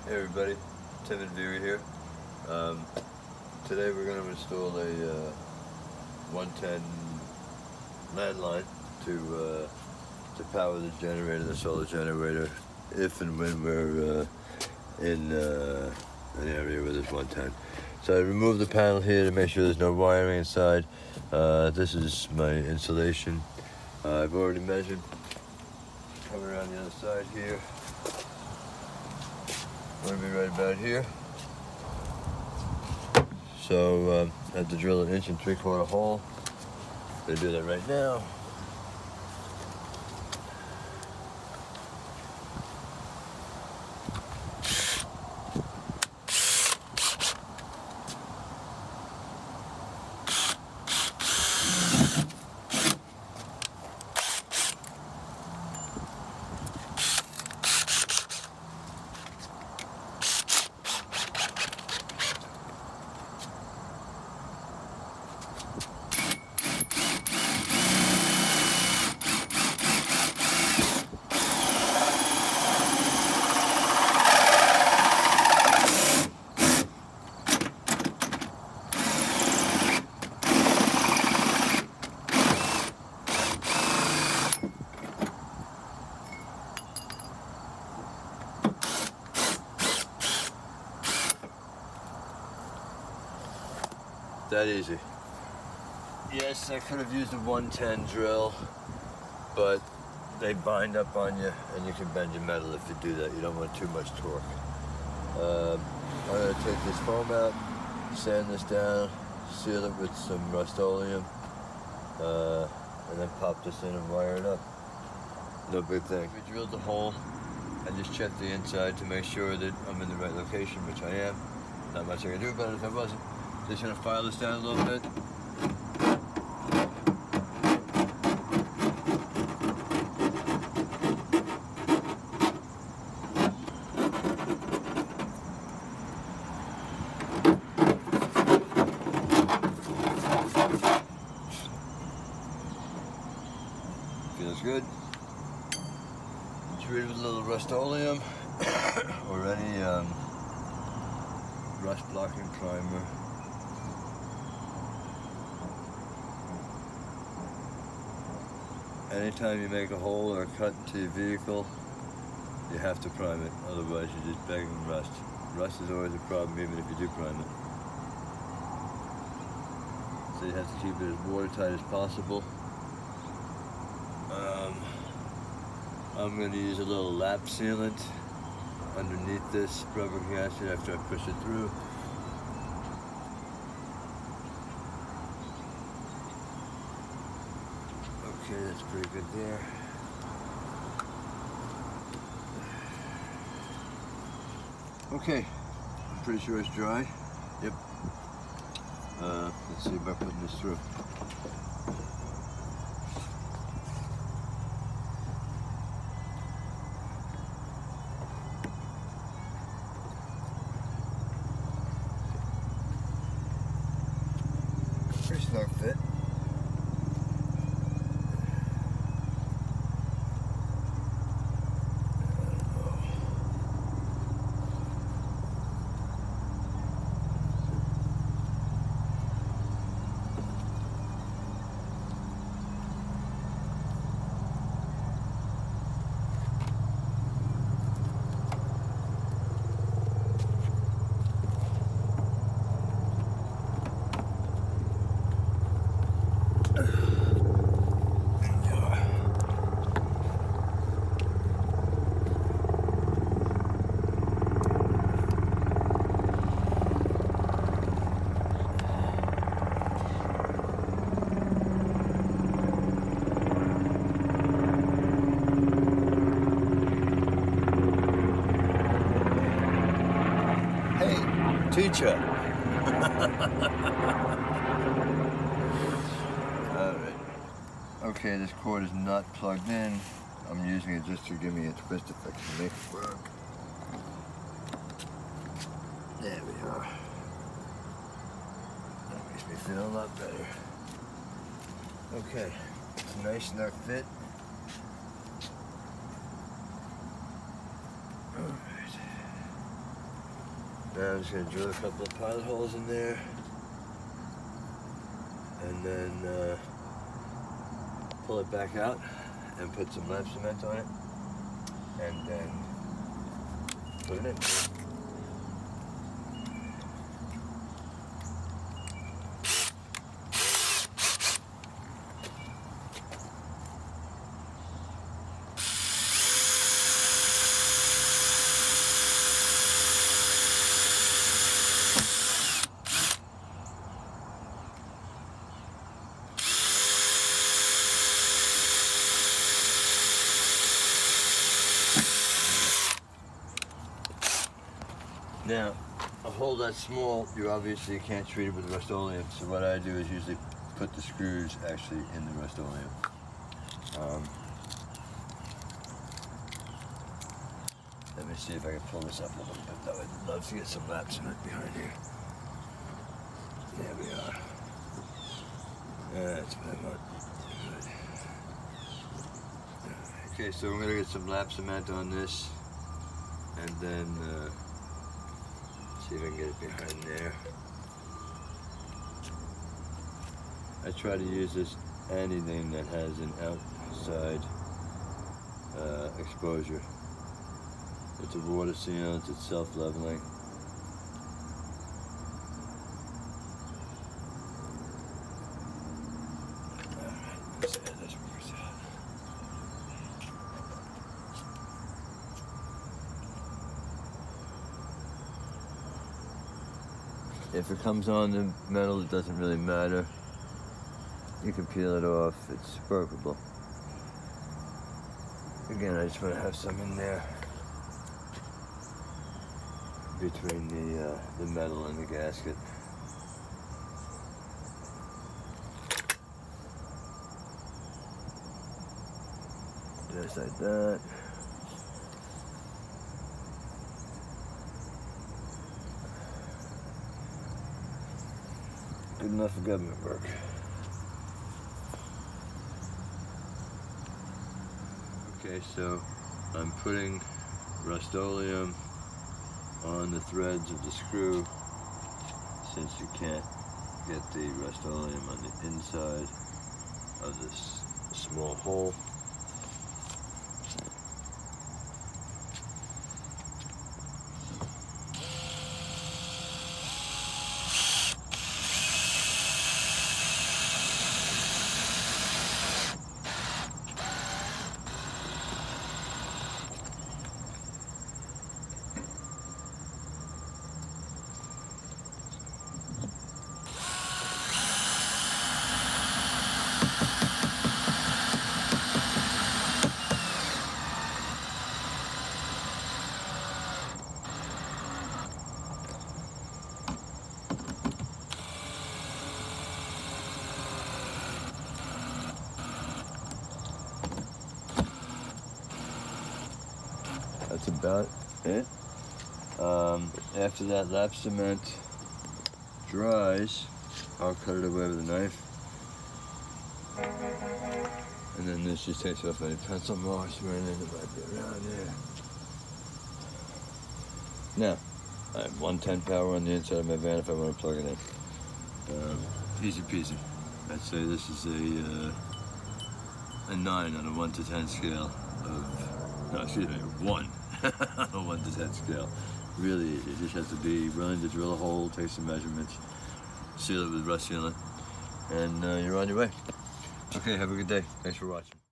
Hey everybody, Tim and Veery here. Today we're going to install a 110 landline to power the generator, the solar generator, if and when we're in an area where there's 110. So I removed the panel here to make sure there's no wiring inside. This is my insulation. I've already measured. Coming around the other side here. We're going to be right about here. So I have to drill an 1 3/4 hole. I'm going to do that right now. That easy. Yes, I could have used a 110 drill, but they bind up on you and you can bend your metal if you do that. You don't want too much torque. I'm going to take this foam out, sand this down, seal it with some Rust-Oleum, and then pop this in and wire it up. No big thing. We drilled the hole. I just checked the inside to make sure that I'm in the right location, which I am. Not much I can do about it if I wasn't. Just gonna file this down a little bit. Feels good. Treat it with a little Rust-Oleum or any rust blocking primer. Anytime you make a hole or a cut into your vehicle, you have to prime it, otherwise you're just begging rust. Rust is always a problem even if you do prime it. So you have to keep it as watertight as possible. I'm going to use a little lap sealant underneath this rubber gasket after I push it through. Okay, that's pretty good there. Okay, I'm pretty sure it's dry. Yep. Let's see about putting this through. Pretty snug fit. Teacher. Alright. Okay, this cord is not plugged in. I'm using it just to give me a twist effect to make it work. There we are. That makes me feel a lot better. Okay, it's a nice snug fit. Alright. Now I'm just going to drill a couple of pilot holes in there, and then pull it back out and put some lap cement on it, and then put it in. Now, a hole that small, you obviously can't treat it with Rust-Oleum, so what I do is usually put the screws actually in the Rust-Oleum. Let me see if I can pull this up a little bit, though. I'd love to get some lap cement behind here. There we are. That's what I want. Good. Okay, so I'm going to get some lap cement on this, and then see if I can get it behind there. I try to use this anything that has an outside exposure. It's a water sealant, it's self-leveling. Let's add this first out. If it comes on the metal, it doesn't really matter. You can peel it off, it's workable. Again, I just want to have some in there between the metal and the gasket. Just like that. Good enough for government work. Okay, so I'm putting Rust-Oleum on the threads of the screw, since you can't get the Rust-Oleum on the inside of this small hole. That's about it. After that lap cement dries, I'll cut it away with a knife. And then this just takes off any pencil marks or anything that might be around there. Now, I have 110 power on the inside of my van if I want to plug it in. Easy peasy. I'd say this is a 9 on a 1 to 10 scale of, no, excuse me, 1 on a 1 to 10 scale. Really, you just have to be willing to drill a hole, take some measurements, seal it with rust sealant, and you're on your way. Okay, have a good day. Thanks for watching.